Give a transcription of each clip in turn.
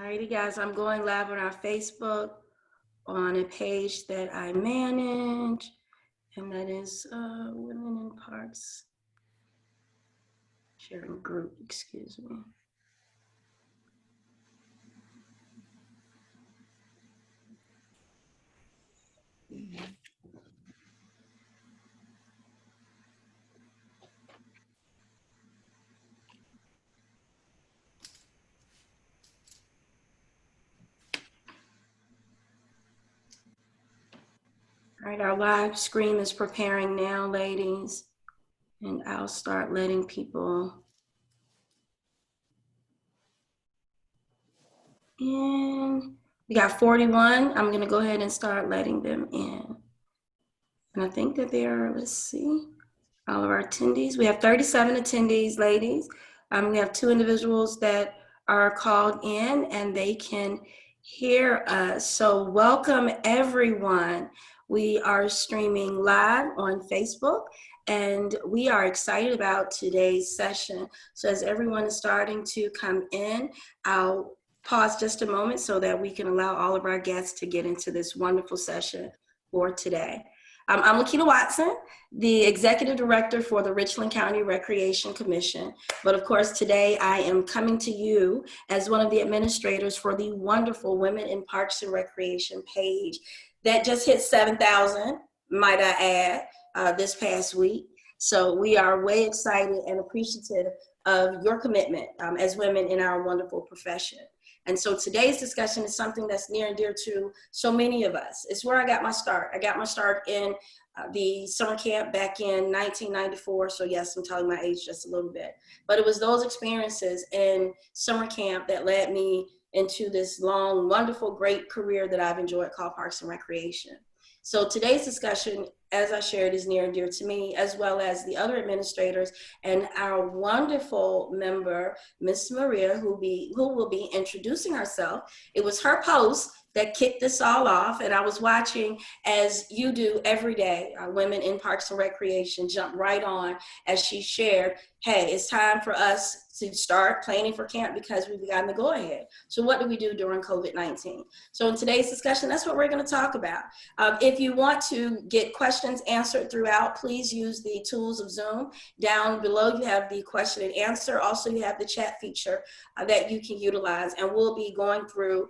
Alrighty, guys, I'm going live on our Facebook on a page that I manage, and that is Women in Parks Sharing Group, excuse me. All right, our live stream is preparing now, ladies, and I'll start letting people in. We got 41. I'm gonna go ahead and start letting them in. And I think that they are, let's see, all of our attendees. We have 37 attendees, ladies. We have 2 individuals that are called in and they can hear us. So welcome everyone. We are streaming live on Facebook and we are excited about today's session. So as everyone is starting to come in, I'll pause just a moment so that we can allow all of our guests to get into this wonderful session for today. I'm Lakita Watson, the Executive Director for the Richland County Recreation Commission. But of course, today I am coming to you as one of the administrators for the wonderful Women in Parks and Recreation page that just hit 7,000, might I add, this past week. So we are way excited and appreciative of your commitment as women in our wonderful profession. And so today's discussion is something that's near and dear to so many of us. It's where I got my start. I got my start in the summer camp back in 1994. So yes, I'm telling my age just a little bit. But it was those experiences in summer camp that led me into this long, wonderful, great career that I've enjoyed called Parks and Recreation. So today's discussion, as I shared, is near and dear to me, as well as the other administrators and our wonderful member, Miss Maria, who will be introducing herself. It was her post that kicked this all off, and I was watching, as you do every day, Women in Parks and Recreation jump right on as she shared, hey, it's time for us to start planning for camp because we've gotten the go-ahead. So what do we do during COVID-19? So in today's discussion, that's what we're going to talk about. If you want to get questions answered throughout, please use the tools of Zoom. Down below, you have the question and answer. Also, you have the chat feature that you can utilize, and we'll be going through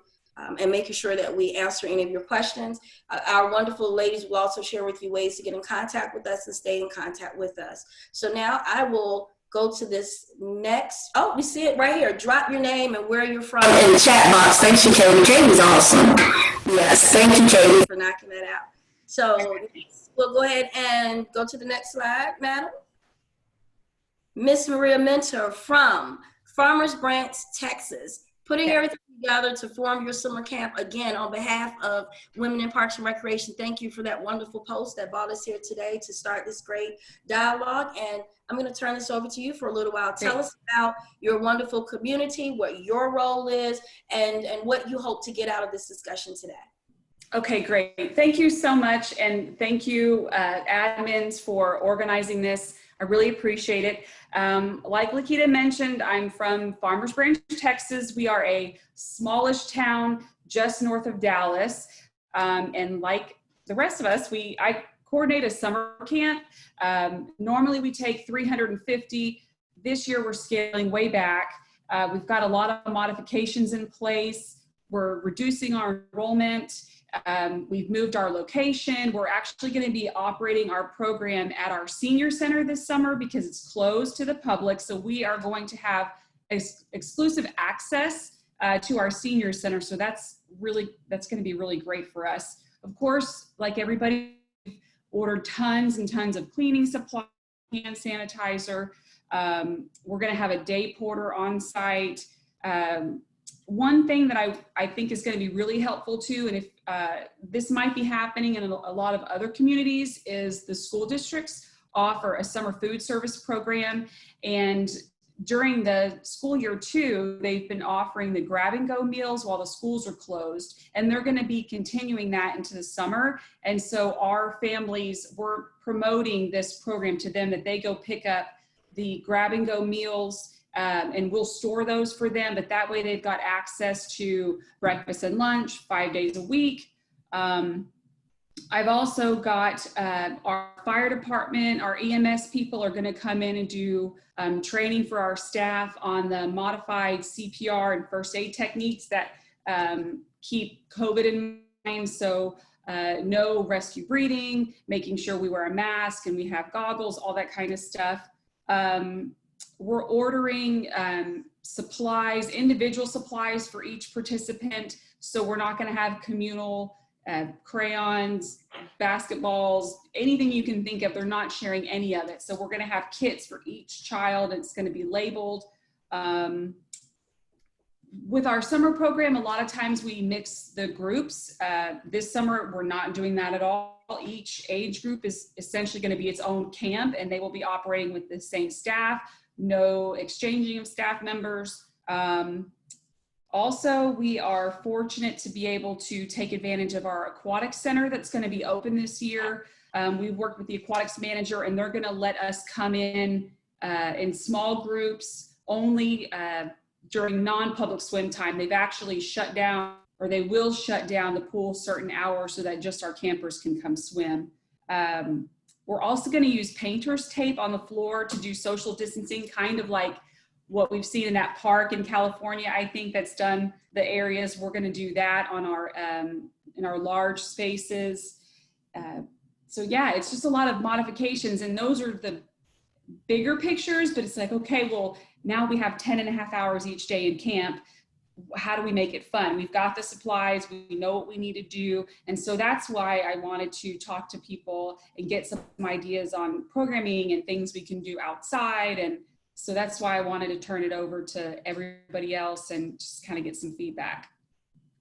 and making sure that we answer any of your questions. Our wonderful ladies will also share with you ways to get in contact with us and stay in contact with us. So now I will go to this next, oh, we see it right here. Drop your name and where you're from in the chat box. Thank you, Katie. Katie's awesome. Yes, thank you, Katie, for knocking that out. So we'll go ahead and go to the next slide, madam. Miss Maria Mentor from Farmers Branch, Texas, putting everything together to form your summer camp. Again, on behalf of Women in Parks and Recreation, thank you for that wonderful post that brought us here today to start this great dialogue. And I'm going to turn this over to you for a little while. Tell us about your wonderful community, what your role is, and what you hope to get out of this discussion today. Okay, great. Thank you so much. And thank you, admins, for organizing this. I really appreciate it. Like Lakita mentioned, I'm from Farmers Branch, Texas. We are a smallish town just north of Dallas. And like the rest of us, I coordinate a summer camp. Normally we take 350. This year we're scaling way back. We've got a lot of modifications in place. We're reducing our enrollment. We've moved our location. We're actually going to be operating our program at our senior center this summer because it's closed to the public. So we are going to have exclusive access to our senior center. So that's going to be really great for us. Of course, like everybody, we've ordered tons and tons of cleaning supplies, hand sanitizer. We're going to have a day porter on site. One thing that I think is going to be really helpful too, and if this might be happening in a lot of other communities, is the school districts offer a summer food service program. And during the school year too, they've been offering the grab and go meals while the schools are closed. And they're going to be continuing that into the summer. And so our families, we're promoting this program to them, that they go pick up the grab and go meals and we'll store those for them, but that way they've got access to breakfast and lunch 5 days a week. I've also got our fire department, our EMS people are going to come in and do training for our staff on the modified CPR and first aid techniques that keep COVID in mind. So no rescue breathing, making sure we wear a mask and we have goggles, all that kind of stuff. We're ordering supplies, individual supplies for each participant. So we're not going to have communal crayons, basketballs, anything you can think of. They're not sharing any of it. So we're going to have kits for each child. It's going to be labeled. With our summer program, a lot of times we mix the groups. This summer, we're not doing that at all. Each age group is essentially going to be its own camp, and they will be operating with the same staff, no exchanging of staff members. Also, we are fortunate to be able to take advantage of our aquatic center that's going to be open this year. We've worked with the aquatics manager, and they're going to let us come in small groups only during non-public swim time. They've actually shut down, or they will shut down the pool certain hours so that just our campers can come swim. We're also going to use painter's tape on the floor to do social distancing, kind of like what we've seen in that park in California. I think that's done the areas. We're going to do that on our in our large spaces. So yeah, it's just a lot of modifications, and those are the bigger pictures, but it's like, okay, well, now we have 10.5 hours each day in camp. How do we make it fun? We've got the supplies, we know what we need to do. And so that's why I wanted to talk to people and get some ideas on programming and things we can do outside. And so that's why I wanted to turn it over to everybody else and just kind of get some feedback.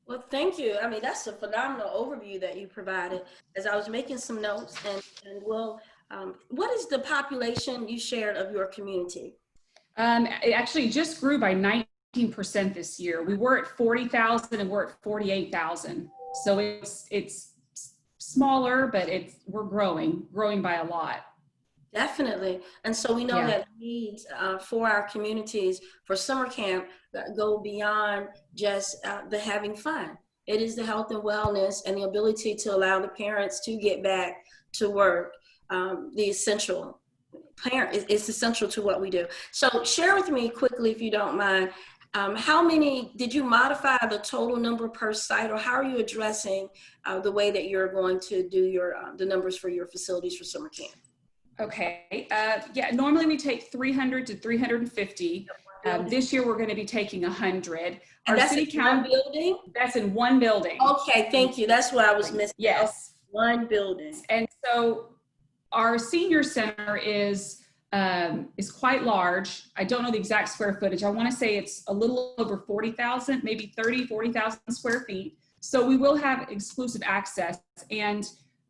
Well, thank you. I mean, that's a phenomenal overview that you provided. As I was making some notes, and what is the population you shared of your community? It actually just grew by 19% this year. We were at 40,000 and we're at 48,000. So it's smaller, but we're growing by a lot. Definitely. And so we know that needs for our communities for summer camp go beyond just the having fun. It is the health and wellness and the ability to allow the parents to get back to work. The essential parent is essential to what we do. So share with me quickly, if you don't mind, how many, did you modify the total number per site, or how are you addressing the way that you're going to do your the numbers for your facilities for summer camp? Okay, yeah, normally we take 300 to 350. This year we're going to be taking 100. And that's city council building? That's in one building. Okay, thank you. That's what I was missing. Yes. One building. And so our senior center is quite large. I don't know the exact square footage. I want to say it's a little over 40,000, maybe 40,000 square feet. So we will have exclusive access, and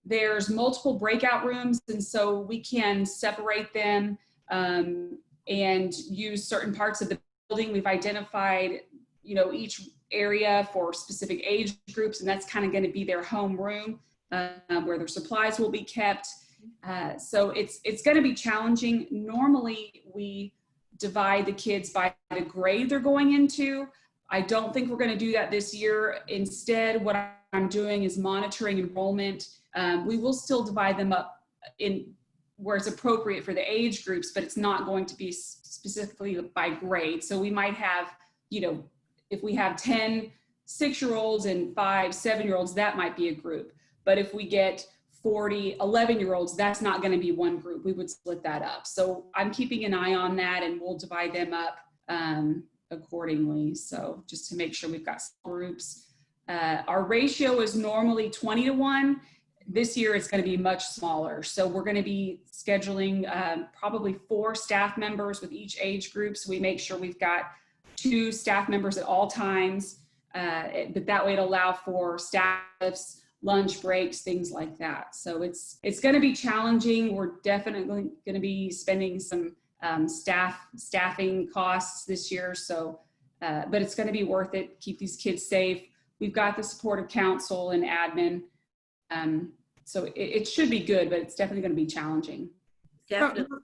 there's multiple breakout rooms, and so we can separate them and use certain parts of the building. We've identified, each area for specific age groups, and that's kind of going to be their home room where their supplies will be kept. So it's going to be challenging. Normally, we divide the kids by the grade they're going into. I don't think we're going to do that this year. Instead, what I'm doing is monitoring enrollment. We will still divide them up in where it's appropriate for the age groups, but it's not going to be specifically by grade. So we might have, if we have 10 6-year-olds and 5 7-year-olds, that might be a group. But if we get 40 11-year-olds, that's not going to be one group. We would split that up. So I'm keeping an eye on that, and we'll divide them up accordingly. So just to make sure we've got groups. Our ratio is normally 20-to-1. This year it's going to be much smaller. So we're going to be scheduling probably 4 staff members with each age group. So we make sure we've got 2 staff members at all times. But that way it'll allow for staffs, lunch breaks, things like that. So it's going to be challenging. We're definitely going to be spending some staffing costs this year. So, but it's going to be worth it. Keep these kids safe. We've got the support of council and admin. So it should be good, but it's definitely going to be challenging. Definitely.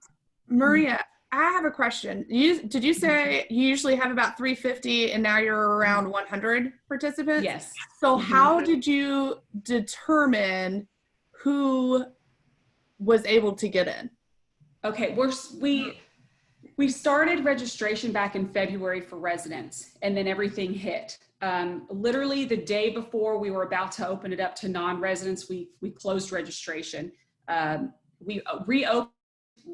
Maria, I have a question. Did you say you usually have about 350 and now you're around 100 participants? Yes. So Mhm. how did you determine who was able to get in? Okay, we started registration back in February for residents, and then everything hit. Literally the day before we were about to open it up to non-residents, we closed registration. We reopened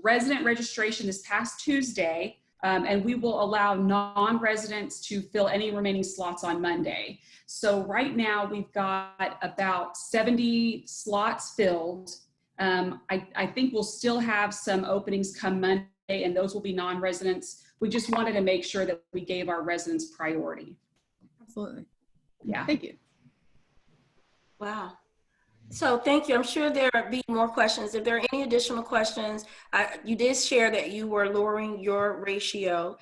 resident registration this past Tuesday, and we will allow non-residents to fill any remaining slots on Monday. So right now we've got about 70 slots filled. I think we'll still have some openings come Monday, and those will be non-residents. We just wanted to make sure that we gave our residents priority. Absolutely. Yeah. Thank you. Wow. So thank you. I'm sure there will be more questions. If there are any additional questions, you did share that you were lowering your ratio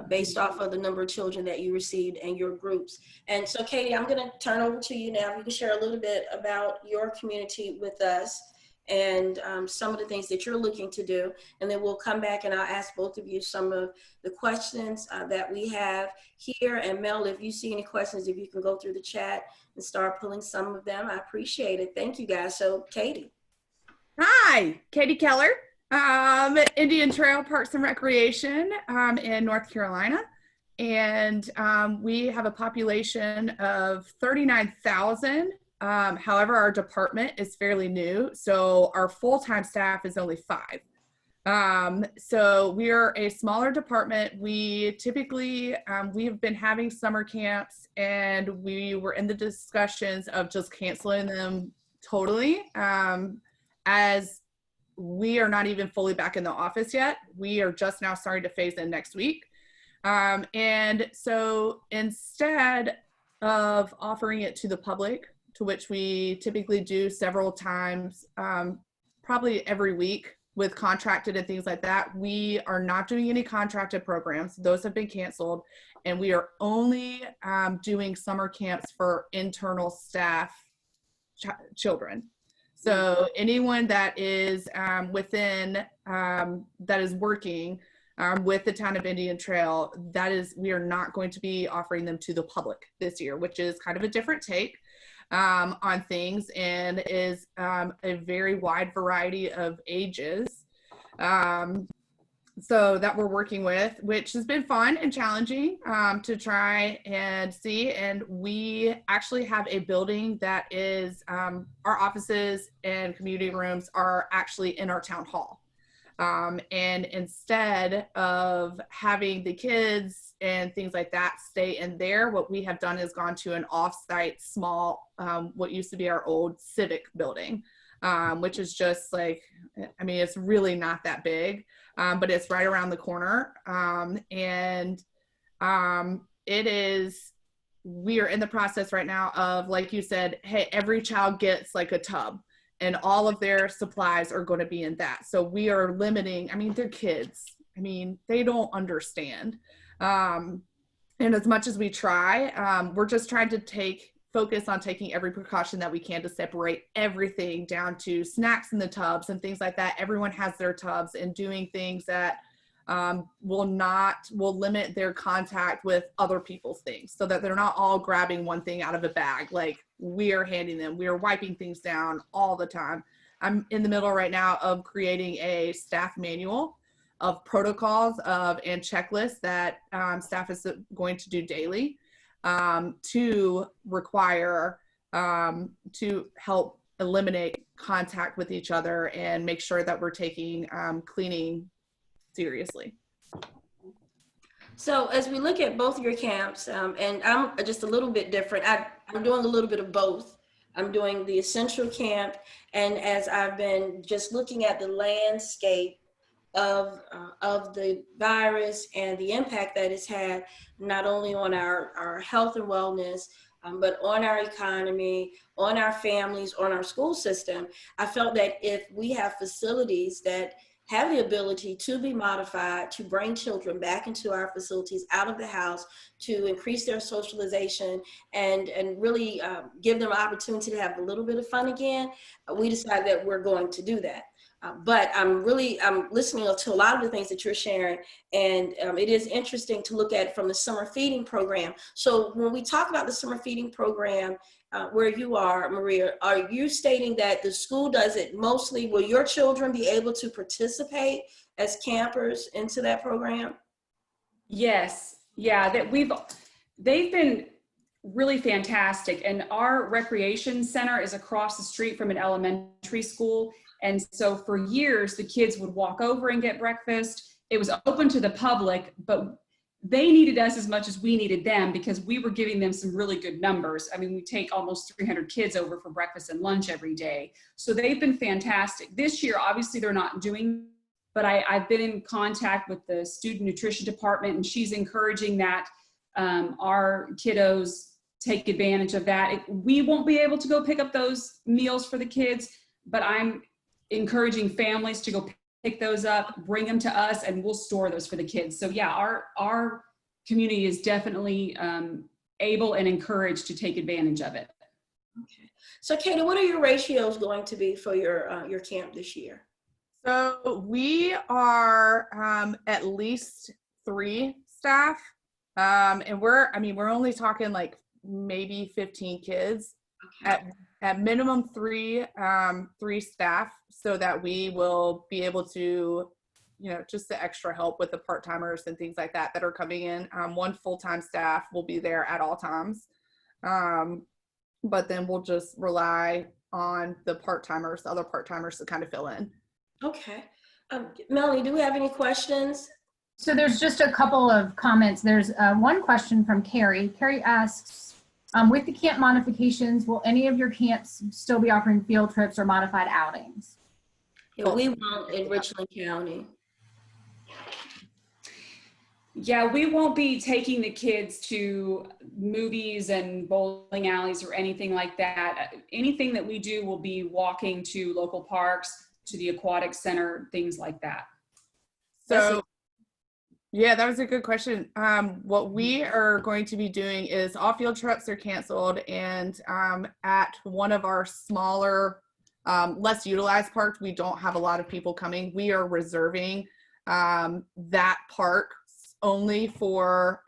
based off of the number of children that you received and your groups. And so Katie, I'm going to turn over to you now. You can share a little bit about your community with us and some of the things that you're looking to do. And then we'll come back and I'll ask both of you some of the questions that we have here. And Mel, if you see any questions, if you can go through the chat and start pulling some of them, I appreciate it. Thank you guys. So Katie. Hi, Katie Keller, Indian Trail Parks and Recreation in North Carolina. And we have a population of 39,000. However, our department is fairly new, so our full-time staff is only 5. So we are a smaller department. We typically, we have been having summer camps and we were in the discussions of just canceling them totally. As we are not even fully back in the office yet. We are just now starting to phase in next week. And so instead of offering it to the public, to which we typically do several times, probably every week with contracted and things like that, we are not doing any contracted programs. Those have been canceled. And we are only doing summer camps for internal staff children. So anyone that is within, that is working with the town of Indian Trail, we are not going to be offering them to the public this year, which is kind of a different take on things and is a very wide variety of ages. So that we're working with, which has been fun and challenging to try and see. And we actually have a building that is, our offices and community rooms are actually in our town hall. And instead of having the kids and things like that stay in there, what we have done is gone to an off-site small, what used to be our old civic building, which is just like, I mean, it's really not that big. But it's right around the corner. We are in the process right now of, like you said, hey, every child gets like a tub and all of their supplies are going to be in that. So we are limiting, I mean, they're kids. I mean, they don't understand. And as much as we try, we're just trying to focus on taking every precaution that we can to separate everything down to snacks in the tubs and things like that. Everyone has their tubs and doing things that will limit their contact with other people's things so that they're not all grabbing one thing out of a bag. Like we are handing them, we are wiping things down all the time. I'm in the middle right now of creating a staff manual of protocols and checklists that staff is going to do daily. To require to help eliminate contact with each other and make sure that we're taking cleaning seriously. So as we look at both your camps, and I'm just a little bit different, I'm doing a little bit of both. I'm doing the essential camp, and as I've been just looking at the landscape of the virus and the impact that it's had, not only on our health and wellness, but on our economy, on our families, on our school system, I felt that if we have facilities that have the ability to be modified, to bring children back into our facilities, out of the house, to increase their socialization and really give them an opportunity to have a little bit of fun again, we decided that we're going to do that. But I'm listening to a lot of the things that you're sharing, and it is interesting to look at from the summer feeding program. So when we talk about the summer feeding program, where you are, Maria, are you stating that the school does it mostly? Will your children be able to participate as campers into that program? Yes, yeah, they've been really fantastic. And our recreation center is across the street from an elementary school. And so for years, the kids would walk over and get breakfast. It was open to the public, but they needed us as much as we needed them because we were giving them some really good numbers. I mean, we take almost 300 kids over for breakfast and lunch every day. So they've been fantastic. This year, obviously, they're not doing, but I've been in contact with the student nutrition department, and she's encouraging that our kiddos take advantage of that. We won't be able to go pick up those meals for the kids, but I'm encouraging families to go pick those up, bring them to us, and we'll store those for the kids. So yeah, our community is definitely able and encouraged to take advantage of it. Okay. So Katie, what are your ratios going to be for your camp this year? So we are at least 3 staff, and we're only talking like maybe 15 kids. Okay. At minimum 3 staff, so that we will be able to, just the extra help with the part-timers and things like that are coming in. 1 full-time staff will be there at all times, but then we'll just rely on the other part-timers to kind of fill in. Okay. Melanie, do we have any questions? So there's just a couple of comments. There's one question from Carrie. Carrie asks, with the camp modifications, will any of your camps still be offering field trips or modified outings? Yeah, we won't in Richland County. Yeah, we won't be taking the kids to movies and bowling alleys or anything like that. Anything that we do will be walking to local parks, to the aquatic center, things like that. So yeah, that was a good question. What we are going to be doing is all field trips are canceled, and at one of our smaller, less utilized parks, we don't have a lot of people coming. We are reserving that park only for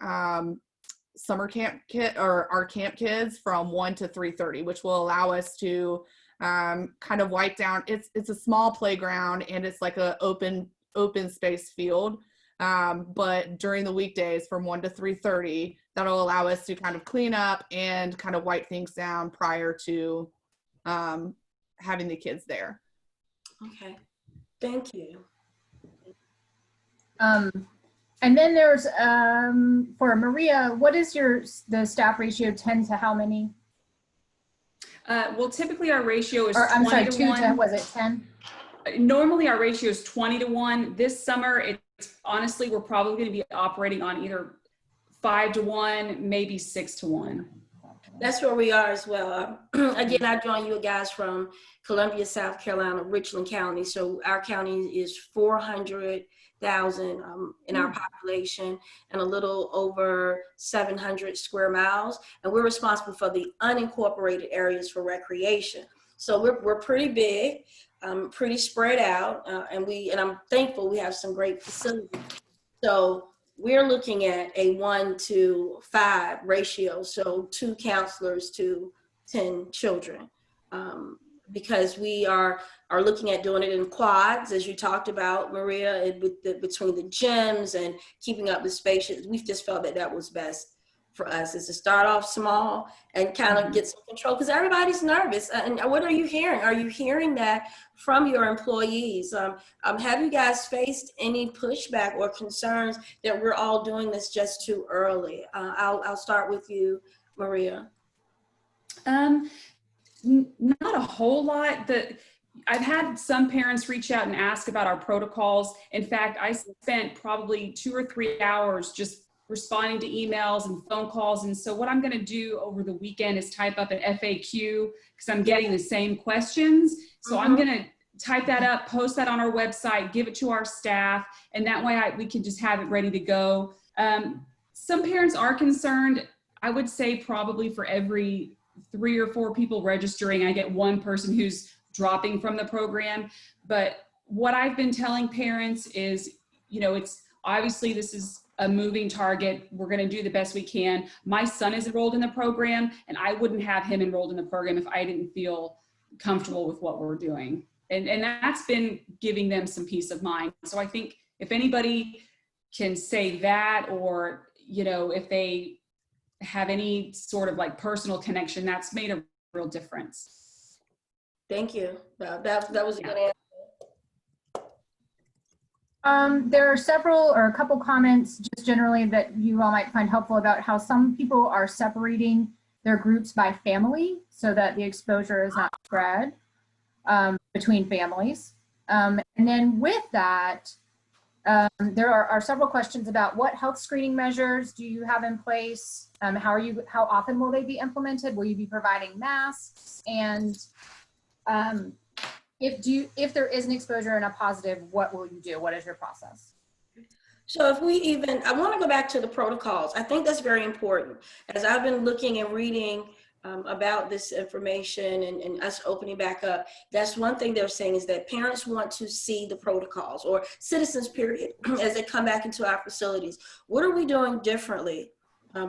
summer camp or our camp kids from 1 to 3:30, which will allow us to kind of wipe down. It's a small playground, and it's like a open space field. But during the weekdays from 1 to 3:30, that'll allow us to kind of clean up and kind of wipe things down prior to having the kids there. Okay, thank you. And then there's for Maria, what is the staff ratio, 10 to how many? Well, typically our ratio is 2 to 1. To, was it 10? Normally our ratio is 20 to 1. This summer, honestly, we're probably going to be operating on either 5 to 1, maybe 6 to 1. That's where we are as well. Again, I join you guys from Columbia, South Carolina, Richland County. So our county is 400,000 in our population and a little over 700 square miles. And we're responsible for the unincorporated areas for recreation. So we're pretty big, pretty spread out, and I'm thankful we have some great facilities. So we're looking at a 1 to 5 ratio, so 2 counselors to 10 children, because we are looking at doing it in quads, as you talked about, Maria, between the gyms and keeping up the spaces. We've just felt that was best for us, is to start off small and kind of get some control, because everybody's nervous. And what are you hearing? Are you hearing that from your employees? Have you guys faced any pushback or concerns that we're all doing this just too early? I'll start with you, Maria. Not a whole lot. I've had some parents reach out and ask about our protocols. In fact, I spent probably 2 or 3 hours just responding to emails and phone calls. And so what I'm going to do over the weekend is type up an FAQ, because I'm getting the same questions. So I'm going to type that up, post that on our website, give it to our staff, and that way we can just have it ready to go. Some parents are concerned. I would say probably for every 3 or 4 people registering, I get 1 person who's dropping from the program. But what I've been telling parents is, you know, it's obviously this is a moving target. We're going to do the best we can. My son is enrolled in the program, and I wouldn't have him enrolled in the program if I didn't feel comfortable with what we're doing. And that's been giving them some peace of mind. So I think if anybody can say that, or, you know, if they have any sort of like personal connection, that's made a real difference. Thank you. That was a good answer. There are several or a couple comments just generally that you all might find helpful about how some people are separating their groups by family so that the exposure is not spread between families. And then with that, there are several questions about what health screening measures do you have in place? How often will they be implemented? Will you be providing masks? And if there is an exposure and a positive, what will you do? What is your process? So if I want to go back to the protocols. I think that's very important. As I've been looking and reading about this information and us opening back up, that's one thing they're saying is that parents want to see the protocols, or citizens period, as they come back into our facilities. What are we doing differently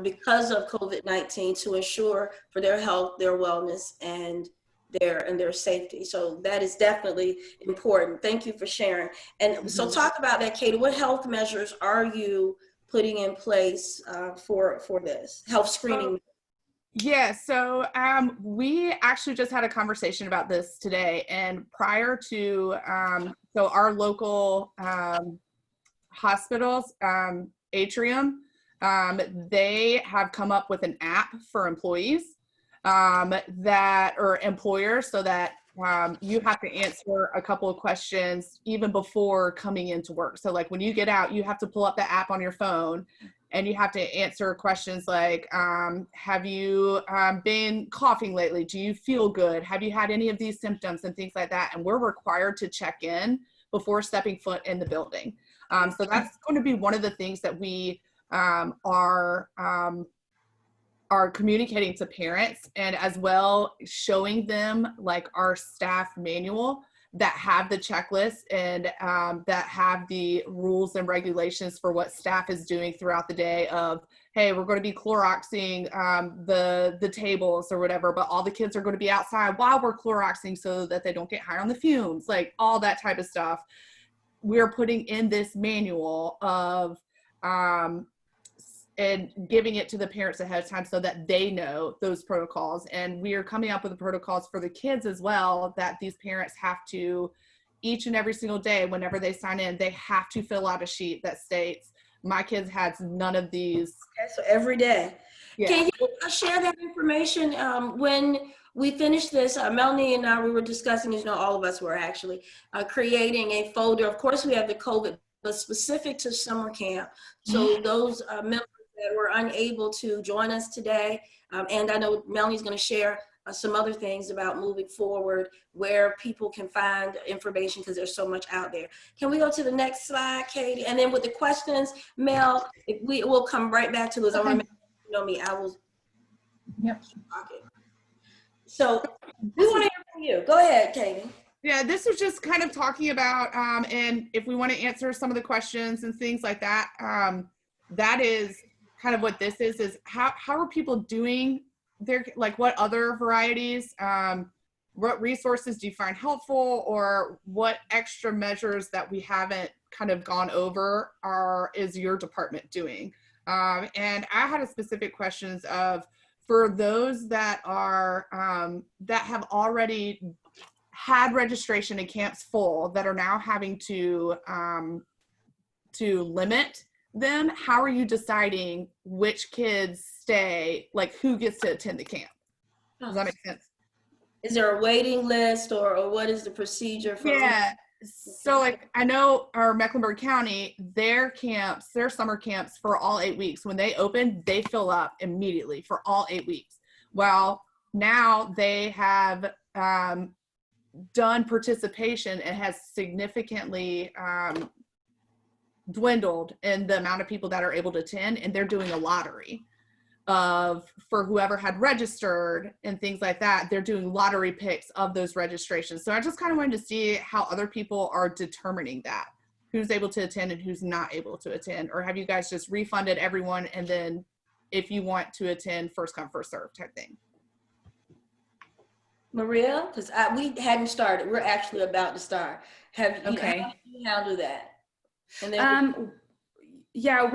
because of COVID-19 to ensure for their health, their wellness, and their safety? So that is definitely important. Thank you for sharing. And so talk about that, Katie. What health measures are you putting in place for this health screening? Yeah, so we actually just had a conversation about this today, and prior to so our local hospitals, Atrium, they have come up with an app for employees or employers, so that you have to answer a couple of questions even before coming into work. So like when you get out, you have to pull up the app on your phone, and you have to answer questions like, have you been coughing lately? Do you feel good? Have you had any of these symptoms, and things like that? And we're required to check in before stepping foot in the building. So that's going to be one of the things that we are communicating to parents, and as well showing them like our staff manual that have the checklist and that have the rules and regulations for what staff is doing throughout the day of, hey, we're going to be Cloroxing the tables or whatever, but all the kids are going to be outside while we're Cloroxing so that they don't get high on the fumes, like all that type of stuff. We're putting in this manual of and giving it to the parents ahead of time so that they know those protocols. And we are coming up with the protocols for the kids as well, that these parents have to, each and every single day, whenever they sign in, they have to fill out a sheet that states, my kids had none of these. Okay, so every day. Yeah. Can you share that information? When we finished this, Melanie and I, we were discussing, all of us were actually creating a folder. Of course, we have the COVID, but specific to summer camp. So those members that were unable to join us today, and I know Melanie's going to share some other things about moving forward, where people can find information, because there's so much out there. Can we go to the next slide, Katie? And then with the questions, Mel, we'll come right back to those. Okay. I want to make me, I will. Yep. Okay. So we want to hear from you. Go ahead, Katie. Yeah, this was just kind of talking about, and if we want to answer some of the questions and things like that, that is kind of what this is how are people doing their, like what other varieties, what resources do you find helpful, or what extra measures that we haven't kind of gone over is your department doing? And I had a specific questions of, for those that are, that have already had registration in camps full, that are now having to limit them, how are you deciding which kids stay, like who gets to attend the camp? Does that make sense? Is there a waiting list, or what is the procedure for? Yeah, so like I know our Mecklenburg County, their summer camps for all 8 weeks, when they open, they fill up immediately for all 8 weeks. Well, now they have done participation and has significantly dwindled in the amount of people that are able to attend, and they're doing a lottery. for whoever had registered and things like that, they're doing lottery picks of those registrations. So I just kind of wanted to see how other people are determining that, who's able to attend and who's not able to attend. Or have you guys just refunded everyone, and then if you want to attend, first come, first serve type thing? Maria, because we hadn't started. We're actually about to start. Have you, Okay. how do you handle that? And then Yeah,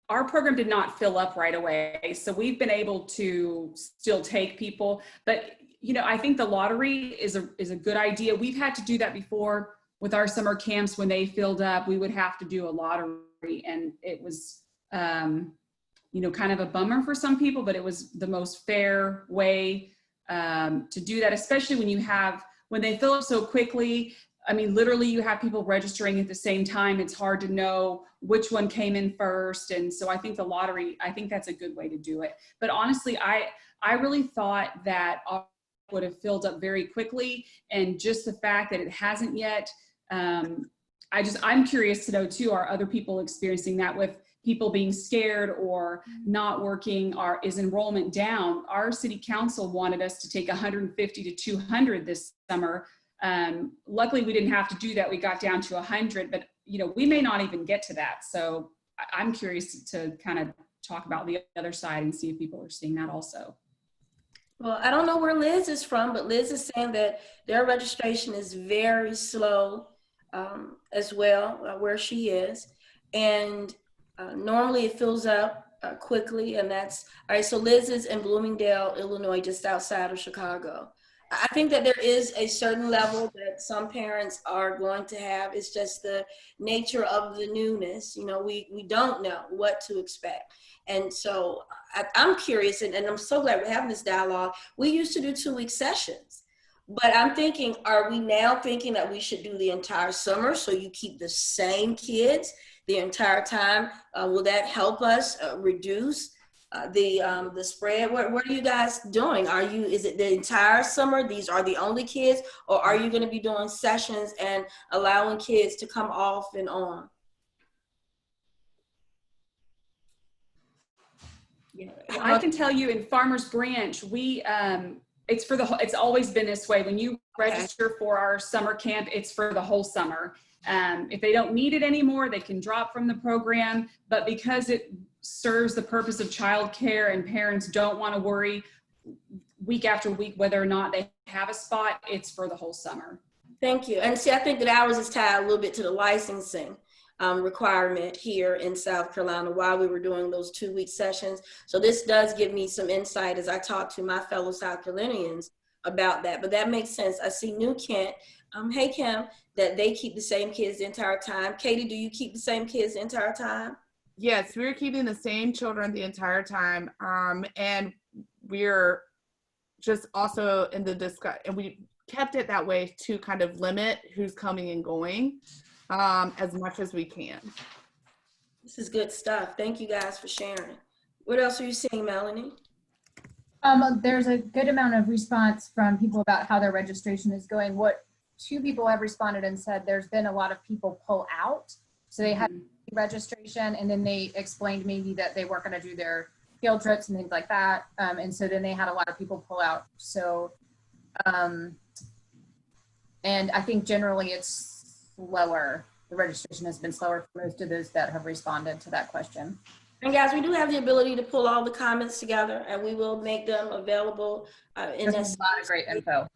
our program did not fill up right away. So we've been able to still take people, but you know, I think the lottery is a good idea. We've had to do that before with our summer camps. When they filled up, we would have to do a lottery, and it was, you know, kind of a bummer for some people, but it was the most fair way to do that, especially when they fill up so quickly. I mean, literally you have people registering at the same time. It's hard to know which one came in first. And so I think the lottery, I think that's a good way to do it. But honestly, I really thought that would have filled up very quickly. And just the fact that it hasn't yet, I'm curious to know too, are other people experiencing that with people being scared or not working? Is enrollment down? Our city council wanted us to take 150 to 200 this summer. Luckily we didn't have to do that. We got down to 100, but you know, we may not even get to that. So I'm curious to kind of talk about the other side and see if people are seeing that also. well, I don't know where Liz is from, but Liz is saying that their registration is very slow as well, where she is. And normally it fills up quickly, and that's, all right, so Liz is in Bloomingdale, Illinois, just outside of Chicago. I think that there is a certain level that some parents are going to have. It's just the nature of the newness. You know, we don't know what to expect. And so I'm curious, and I'm so glad we're having this dialogue. We used to do 2-week sessions, but I'm thinking, are we now thinking that we should do the entire summer so you keep the same kids the entire time? Will that help us reduce the spread? What are you guys doing? Is it the entire summer? These are the only kids, or are you going to be doing sessions and allowing kids to come off and on? Yeah, I can tell you in Farmers Branch, it's always been this way. When you register for our summer camp, it's for the whole summer. If they don't need it anymore, they can drop from the program, but because it serves the purpose of childcare and parents don't want to worry week after week whether or not they have a spot, it's for the whole summer. Thank you. And see, I think that ours is tied a little bit to the licensing requirement here in South Carolina while we were doing those 2-week sessions. So this does give me some insight as I talk to my fellow South Carolinians about that. But that makes sense. I see New Kent, hey Kim, that they keep the same kids the entire time. Katie, do you keep the same kids the entire time? Yes, we're keeping the same children the entire time. And we're just also in the discuss, and we kept it that way to kind of limit who's coming and going as much as we can. This is good stuff. Thank you guys for sharing. What else are you seeing, Melanie? There's a good amount of response from people about how their registration is going. What 2 people have responded and said there's been a lot of people pull out. So they had registration, and then they explained maybe that they weren't going to do their field trips and things like that. And so then they had a lot of people pull out. So, and I think generally it's slower. The registration has been slower for most of those that have responded to that question. And guys, we do have the ability to pull all the comments together, and we will make them available. There's a lot of great info.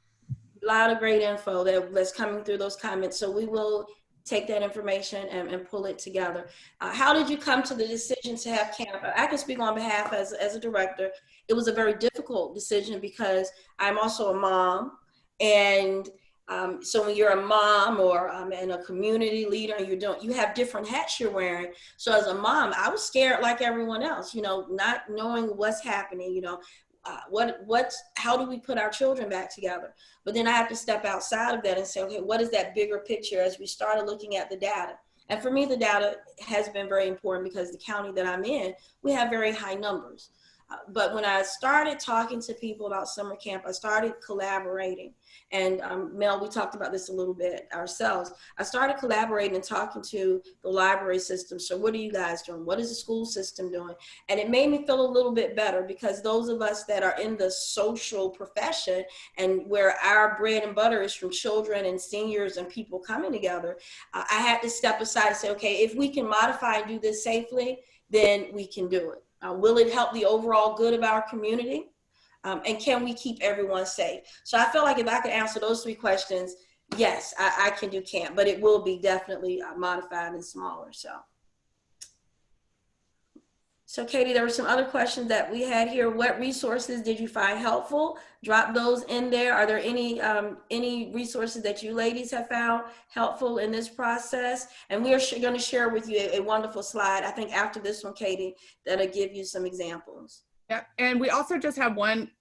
A lot of great info that's coming through those comments. So we will take that information and pull it together. How did you come to the decision to have camp? I can speak on behalf as a director. It was a very difficult decision because I'm also a mom, and so when you're a mom or and a community leader, you have different hats you're wearing. So as a mom, I was scared like everyone else, you know, not knowing what's happening, you know, how do we put our children back together? But then I have to step outside of that and say, okay, what is that bigger picture as we started looking at the data? And for me, the data has been very important because the county that I'm in, we have very high numbers. But when I started talking to people about summer camp, I started collaborating. And Mel, we talked about this a little bit ourselves. I started collaborating and talking to the library system. So what are you guys doing? What is the school system doing? And it made me feel a little bit better, because those of us that are in the social profession and where our bread and butter is from children and seniors and people coming together, I had to step aside and say, okay, if we can modify and do this safely, then we can do it. Will it help the overall good of our community? And can we keep everyone safe? So I feel like if I could answer those three questions, yes, I can do camp, but it will be definitely modified and smaller. So Katie, there were some other questions that we had here. What resources did you find helpful? Drop those in there. Are there any resources that you ladies have found helpful in this process? And we are going to share with you a wonderful slide, I think after this one, Katie, that'll give you some examples. Yeah, and we also just have one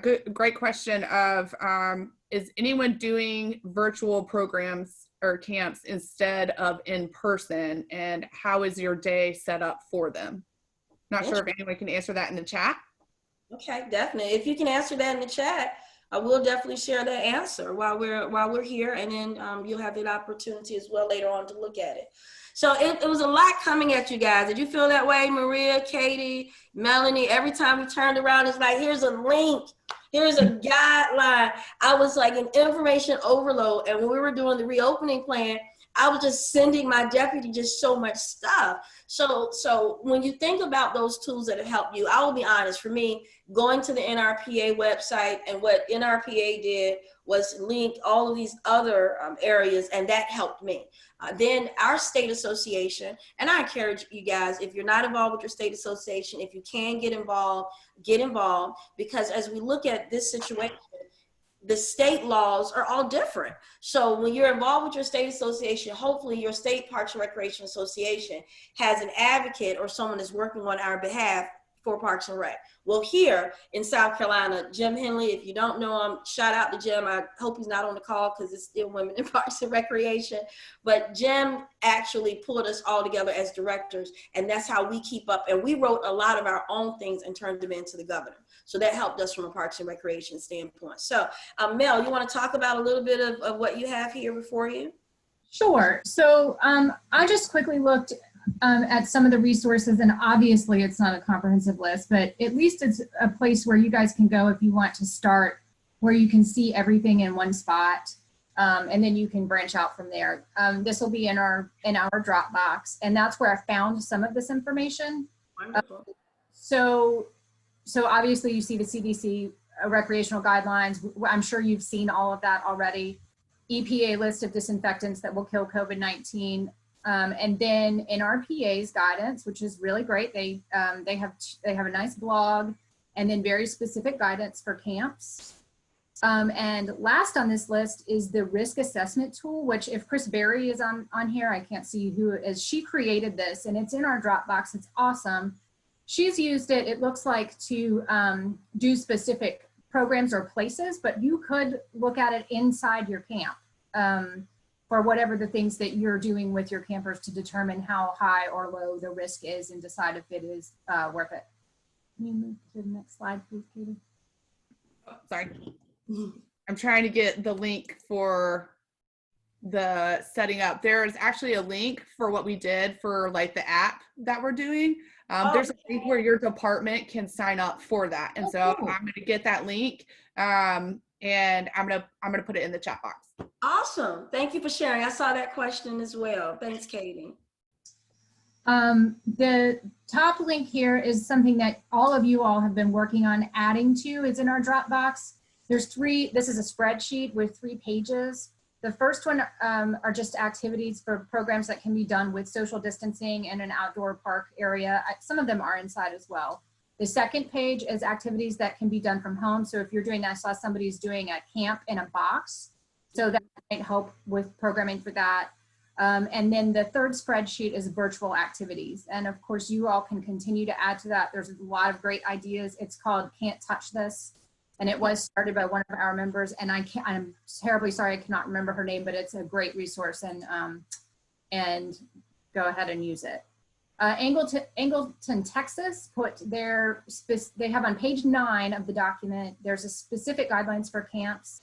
great question of, is anyone doing virtual programs or camps instead of in person, and how is your day set up for them? Not sure if anyone can answer that in the chat. Okay, definitely. If you can answer that in the chat, I will definitely share that answer while we're here, and then you'll have that opportunity as well later on to look at it. So it was a lot coming at you guys. Did you feel that way, Maria, Katie, Melanie? Every time we turned around, it's like, here's a link, here's a guideline. I was like an information overload, and when we were doing the reopening plan, I was just sending my deputy just so much stuff. So when you think about those tools that have helped you, I will be honest, for me, going to the NRPA website, and what NRPA did was link all of these other areas, and that helped me. Then our state association, and I encourage you guys, if you're not involved with your state association, if you can get involved, because as we look at this situation, the state laws are all different. So when you're involved with your state association, hopefully your state Parks and Recreation Association has an advocate or someone that's working on our behalf for Parks and Rec. Well, here in South Carolina, Jim Henley, if you don't know him, shout out to Jim. I hope he's not on the call because it's still women in Parks and Recreation. But Jim actually pulled us all together as directors, and that's how we keep up. And we wrote a lot of our own things and turned them into the governor. So that helped us from a Parks and Recreation standpoint. So Mel, you want to talk about a little bit of what you have here before you? Sure. So I just quickly looked at some of the resources, and obviously it's not a comprehensive list, but at least it's a place where you guys can go if you want to start, where you can see everything in one spot, and then you can branch out from there. This will be in our Dropbox, and that's where I found some of this information. Wonderful. So obviously you see the CDC recreational guidelines. I'm sure you've seen all of that already. EPA list of disinfectants that will kill COVID-19. And then NRPA's guidance, which is really great. They have a nice blog, and then very specific guidance for camps. And last on this list is the risk assessment tool, which if Chris Berry is on here, I can't see who it is. She created this, and it's in our Dropbox. It's awesome. She's used it, it looks like, to do specific programs or places, but you could look at it inside your camp for whatever the things that you're doing with your campers to determine how high or low the risk is and decide if it is worth it. Can you move to the next slide, please, Katie? Oh, sorry. I'm trying to get the link for the setting up. There is actually a link for what we did for like the app that we're doing. There's a link where your department can sign up for that. And so cool. I'm going to get that link and I'm going to put it in the chat box. Awesome. Thank you for sharing. I saw that question as well. Thanks, Katie. The top link here is something that all of you all have been working on adding to. It's in our Dropbox. There's this is a spreadsheet with 3 pages. The first one are just activities for programs that can be done with social distancing in an outdoor park area. Some of them are inside as well. The second page is activities that can be done from home. So if you're doing that, I saw somebody's doing a camp in a box. So that might help with programming for that. And then the third spreadsheet is virtual activities. And of course, you all can continue to add to that. There's a lot of great ideas. It's called Can't Touch This. And it was started by one of our members, and I'm terribly sorry I cannot remember her name, but it's a great resource, and go ahead and use it. Angleton, Texas, they have on page 9 of the document, there's a specific guidelines for camps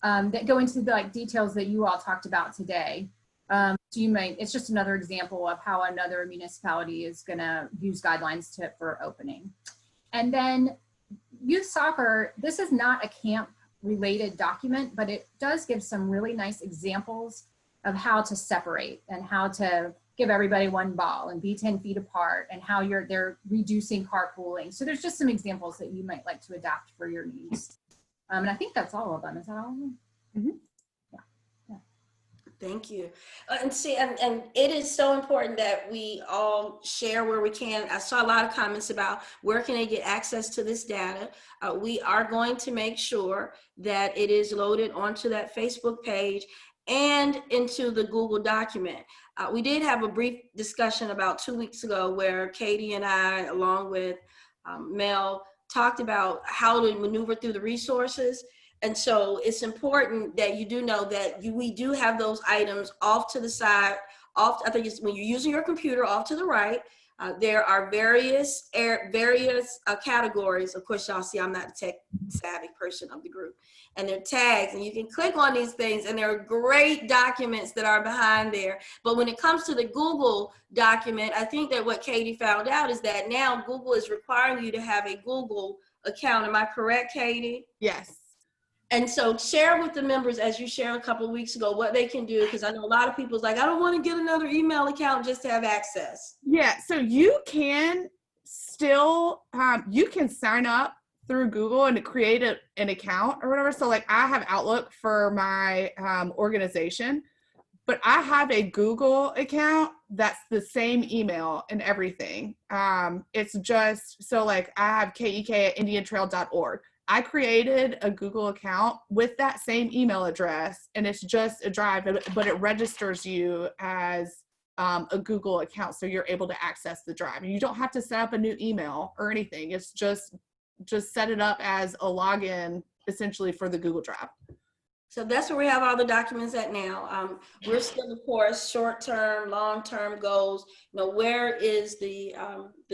that go into the details that you all talked about today. So it's just another example of how another municipality is going to use guidelines for opening. And then youth soccer, this is not a camp related document, but it does give some really nice examples of how to separate and how to give everybody one ball and be 10 feet apart, and how they're reducing carpooling. So there's just some examples that you might like to adapt for your needs. And I think that's all of them. Is that all of them? Mm-hmm. Thank you. And see, and it is so important that we all share where we can. I saw a lot of comments about where can they get access to this data. We are going to make sure that it is loaded onto that Facebook page and into the Google document. We did have a brief discussion about 2 weeks ago where Katie and I, along with Mel, talked about how to maneuver through the resources. And so it's important that you do know that we do have those items off to the side, I think it's when you're using your computer, off to the right. There are various categories. Of course, y'all see I'm not a tech savvy person of the group. And they're tags, and you can click on these things, and there are great documents that are behind there. But when it comes to the Google document, I think that what Katie found out is that now Google is requiring you to have a Google account. Am I correct, Katie? Yes. And so share with the members, as you shared a couple of weeks ago, what they can do, because I know a lot of people's like, I don't want to get another email account just to have access. Yeah, so you can still, you can sign up through Google and create an account or whatever. So I have Outlook for my organization, but I have a Google account that's the same email and everything. It's just, so I have kek@indiantrail.org. I created a Google account with that same email address, and it's just a drive, but it registers you as a Google account, so you're able to access the drive. And you don't have to set up a new email or anything. It's just set it up as a login, essentially, for the Google Drive. So that's where we have all the documents at now. We're still, of course, short-term, long-term goals. Where is the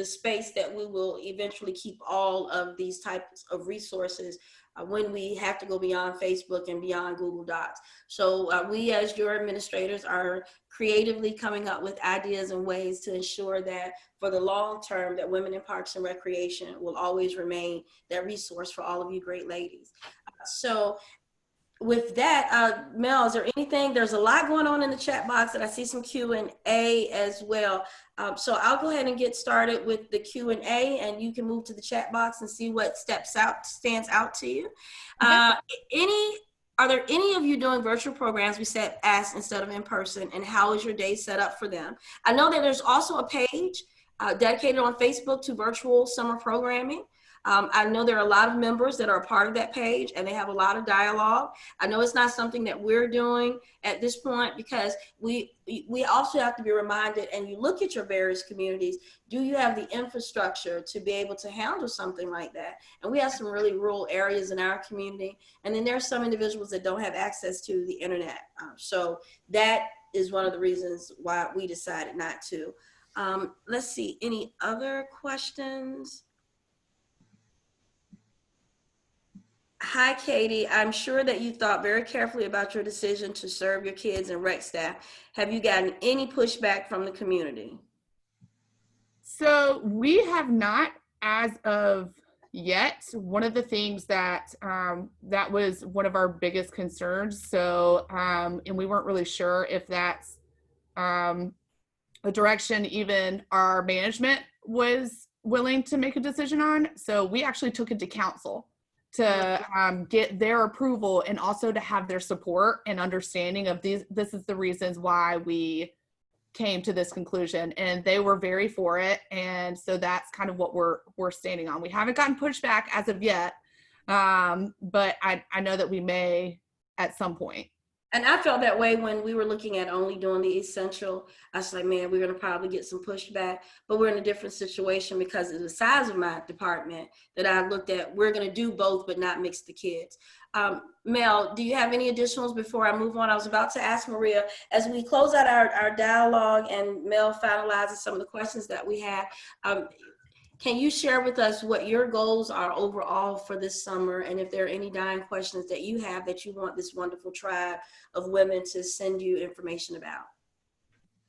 space that we will eventually keep all of these types of resources when we have to go beyond Facebook and beyond Google Docs. So we, as your administrators, are creatively coming up with ideas and ways to ensure that for the long term, that Women in Parks and Recreation will always remain that resource for all of you great ladies. So with that, Mel, is there anything? There's a lot going on in the chat box, and I see some Q&A as well. So I'll go ahead and get started with the Q&A, and you can move to the chat box and see what stands out to you. Are there any of you doing virtual programs? We said ask instead of in person, and how is your day set up for them? I know that there's also a page dedicated on Facebook to virtual summer programming. I know there are a lot of members that are a part of that page, and they have a lot of dialogue. I know it's not something that we're doing at this point, because we also have to be reminded, and you look at your various communities, do you have the infrastructure to be able to handle something like that? And we have some really rural areas in our community, and then there are some individuals that don't have access to the internet. So that is one of the reasons why we decided not to. Let's see, any other questions? Hi, Katie. I'm sure that you thought very carefully about your decision to serve your kids and rec staff. Have you gotten any pushback from the community? So we have not as of yet. One of the things that that was one of our biggest concerns. So, and we weren't really sure if that's a direction even our management was willing to make a decision on. So we actually took it to council to get their approval, and also to have their support and understanding of this is the reasons why we came to this conclusion, and they were very for it. And so that's kind of what we're standing on. We haven't gotten pushback as of yet, but I know that we may at some point. And I felt that way when we were looking at only doing the essential. I was like, man, we're going to probably get some pushback, but we're in a different situation because of the size of my department that I looked at. We're going to do both, but not mix the kids. Mel, do you have any additionals before I move on? I was about to ask Maria, as we close out our dialogue and Mel finalizes some of the questions that we had, can you share with us what your goals are overall for this summer, and if there are any dying questions that you have that you want this wonderful tribe of women to send you information about?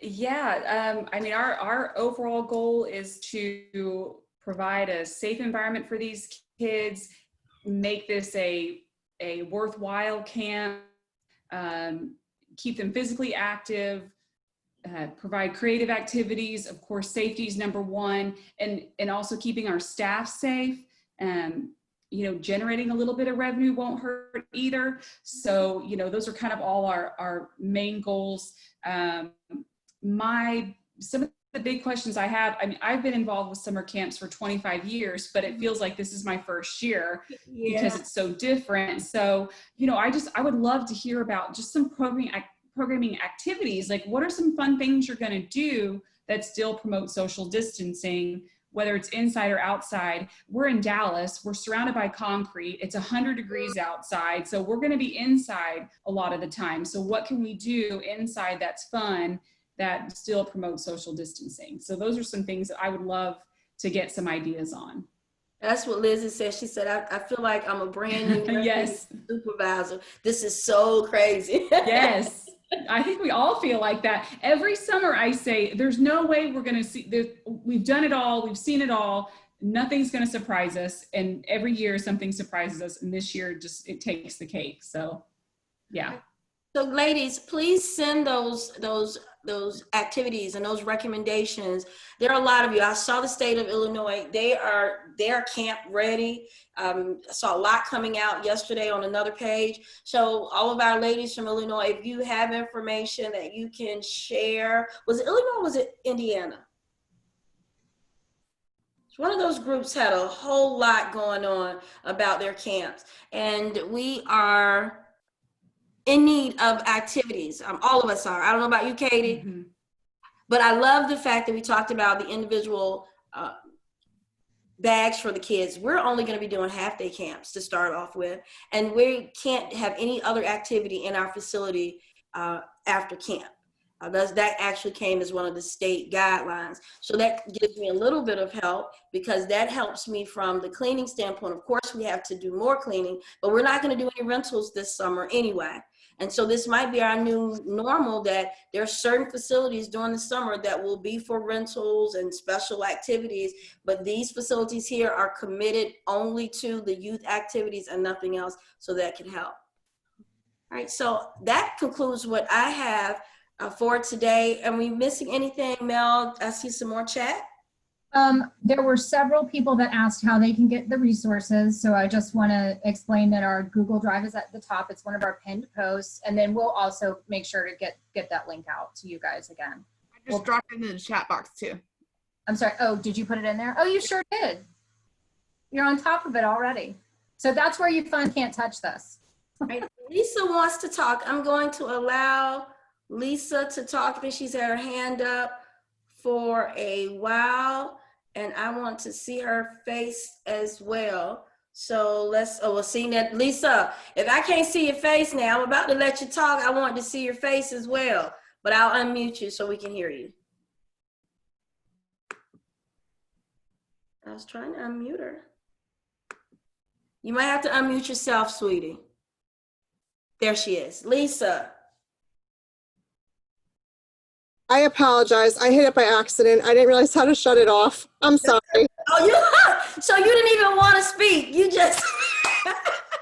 Yeah, I mean, our overall goal is to provide a safe environment for these kids, make this a worthwhile camp, keep them physically active, provide creative activities. Of course, safety is number one, and also keeping our staff safe. You know, generating a little bit of revenue won't hurt either. So, you know, those are kind of all our main goals. Some of the big questions I have, I mean, I've been involved with summer camps for 25 years, but it feels like this is my first year because it's so different. So, you know, I would love to hear about just some programming activities. Like, what are some fun things you're going to do that still promote social distancing, whether it's inside or outside? We're in Dallas, we're surrounded by concrete, it's 100 degrees outside, so we're going to be inside a lot of the time. So what can we do inside that's fun, that still promotes social distancing? So those are some things that I would love to get some ideas on. That's what Lizzie said. She said, I feel like I'm a brand new Yes. supervisor. This is so crazy. Yes. I think we all feel like that. Every summer I say, there's no way we're going to see this. We've done it all. We've seen it all. Nothing's going to surprise us. And every year something surprises us. And this year just, it takes the cake. So yeah. So ladies, please send those activities and those recommendations. There are a lot of you. I saw the state of Illinois. They're camp ready. I saw a lot coming out yesterday on another page. So all of our ladies from Illinois, if you have information that you can share, was it Illinois or was it Indiana? One of those groups had a whole lot going on about their camps, and we are in need of activities. All of us are. I don't know about you, Katie, but I love the fact that we talked about the individual bags for the kids. We're only going to be doing half-day camps to start off with, and we can't have any other activity in our facility after camp. That actually came as one of the state guidelines. So that gives me a little bit of help, because that helps me from the cleaning standpoint. Of course, we have to do more cleaning, but we're not going to do any rentals this summer anyway. And so this might be our new normal, that there are certain facilities during the summer that will be for rentals and special activities, but these facilities here are committed only to the youth activities and nothing else, so that can help. All right, so that concludes what I have for today. Are we missing anything, Mel? I see some more chat. There were several people that asked how they can get the resources. So I just want to explain that our Google Drive is at the top. It's one of our pinned posts. And then we'll also make sure to get that link out to you guys again. I just dropped it in the chat box too. I'm sorry. Oh, did you put it in there? Oh, you sure did. You're on top of it already. So that's where you find Can't Touch This. Right. Lisa wants to talk. I'm going to allow Lisa to talk, because she's had her hand up for a while, and I want to see her face as well. So we'll see that. Lisa, if I can't see your face now, I'm about to let you talk. I want to see your face as well, but I'll unmute you so we can hear you. I was trying to unmute her. You might have to unmute yourself, sweetie. There she is. Lisa. I apologize. I hit it by accident. I didn't realize how to shut it off. I'm sorry. Oh, so you didn't even want to speak. You just.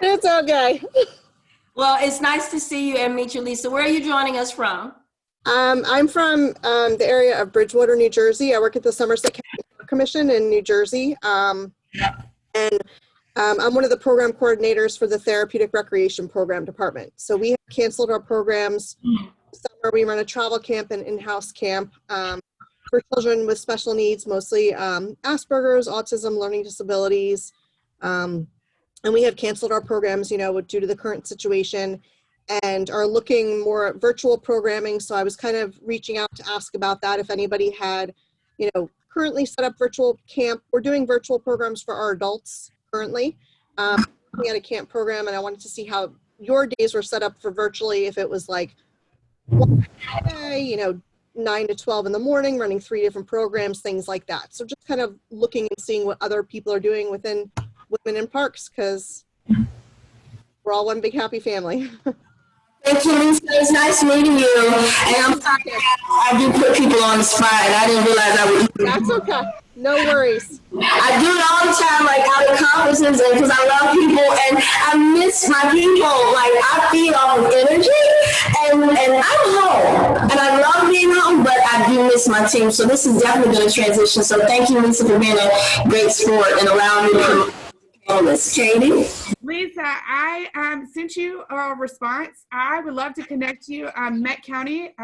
It's okay. Well, it's nice to see you and meet you, Lisa. Where are you joining us from? I'm from the area of Bridgewater, New Jersey. I work at the Somerset County Commission in New Jersey. And I'm one of the program coordinators for the Therapeutic Recreation Program Department. So we have canceled our programs. Summer, we run a travel camp and in-house camp for children with special needs, mostly Asperger's, autism, learning disabilities. And we have canceled our programs, due to the current situation. and are looking more at virtual programming. So I was kind of reaching out to ask about that. If anybody had, currently set up virtual camp. We're doing virtual programs for our adults currently. We had a camp program, and I wanted to see how your days were set up for virtually, if it was like one day, 9 to 12 in the morning, running 3 different programs, things like that. So just kind of looking and seeing what other people are doing within Women in Parks, because we're all one big happy family. Thank you, Lisa. It's nice meeting you. And I'm sorry I do put people on the spot, and I didn't realize I would. That's okay. No worries. I do it all the time, like out of conferences, and because I love people and I miss my people. Like I feed off of energy, and I'm home, and I love being home, but I do miss my team. So this is definitely going to transition. So thank you, Lisa, for being a great sport and allowing me to promote this. Katie. Lisa, I sent you a response. I would love to connect you. Met County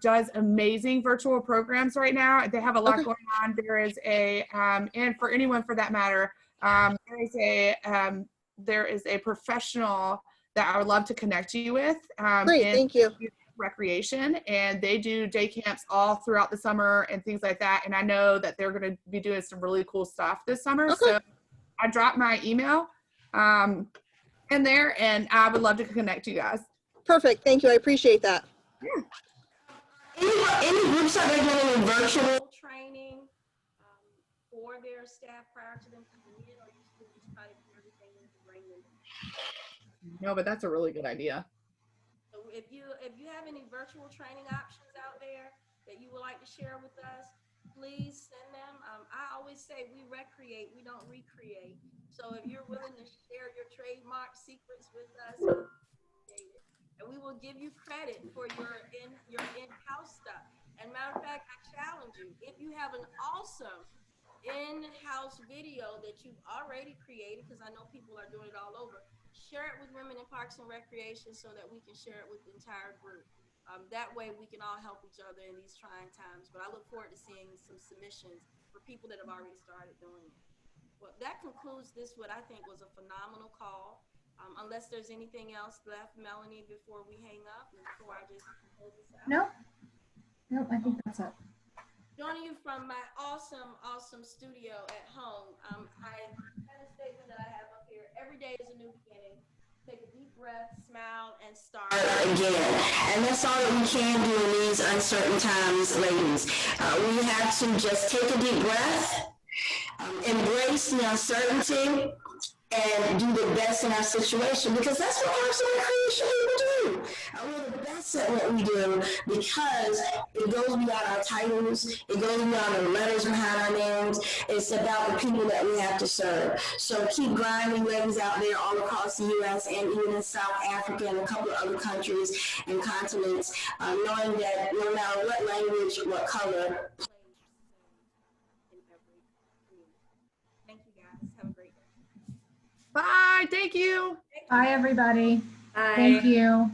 does amazing virtual programs right now. They have a lot going on. There is and for anyone for that matter, there is a professional that I would love to connect you with. Great, thank you. Recreation, and they do day camps all throughout the summer and things like that. And I know that they're going to be doing some really cool stuff this summer. Okay. So I dropped my email in there, and I would love to connect you guys. Perfect. Thank you. I appreciate that. Yeah. Any groups that are doing virtual training for their staff prior to them coming in, or you still just try to do everything and bring them? No, but that's a really good idea. So if you have any virtual training options out there that you would like to share with us, please send them. I always say we recreate, we don't recreate. So if you're willing to share your trademark secrets with us, and we will give you credit for your in-house stuff. And matter of fact, I challenge you, if you have an awesome in-house video that you've already created, because I know people are doing it all over, share it with Women in Parks and Recreation so that we can share it with the entire group. That way we can all help each other in these trying times. But I look forward to seeing some submissions for people that have already started doing it. Well, that concludes this, what I think was a phenomenal call. Unless there's anything else left, Melanie, before we hang up, and before I just close this out. No, I think that's it. Joining you from my awesome studio at home, I had a statement that I have up here. Every day is a new beginning. Take a deep breath, smile, and start again. And that's all that we can do in these uncertain times, ladies. We have to just take a deep breath, embrace the uncertainty, and do the best in our situation, because that's what Parks and Recreation people do. We're the best at what we do because it goes beyond our titles, it goes beyond the letters behind our names. It's about the people that we have to serve. So keep grinding, ladies out there all across the U.S. and even in South Africa and a couple of other countries and continents, knowing that no matter what language, what color, in every community. Thank you, guys. Have a great day. Bye. Thank you. Bye, everybody. Bye. Thank you.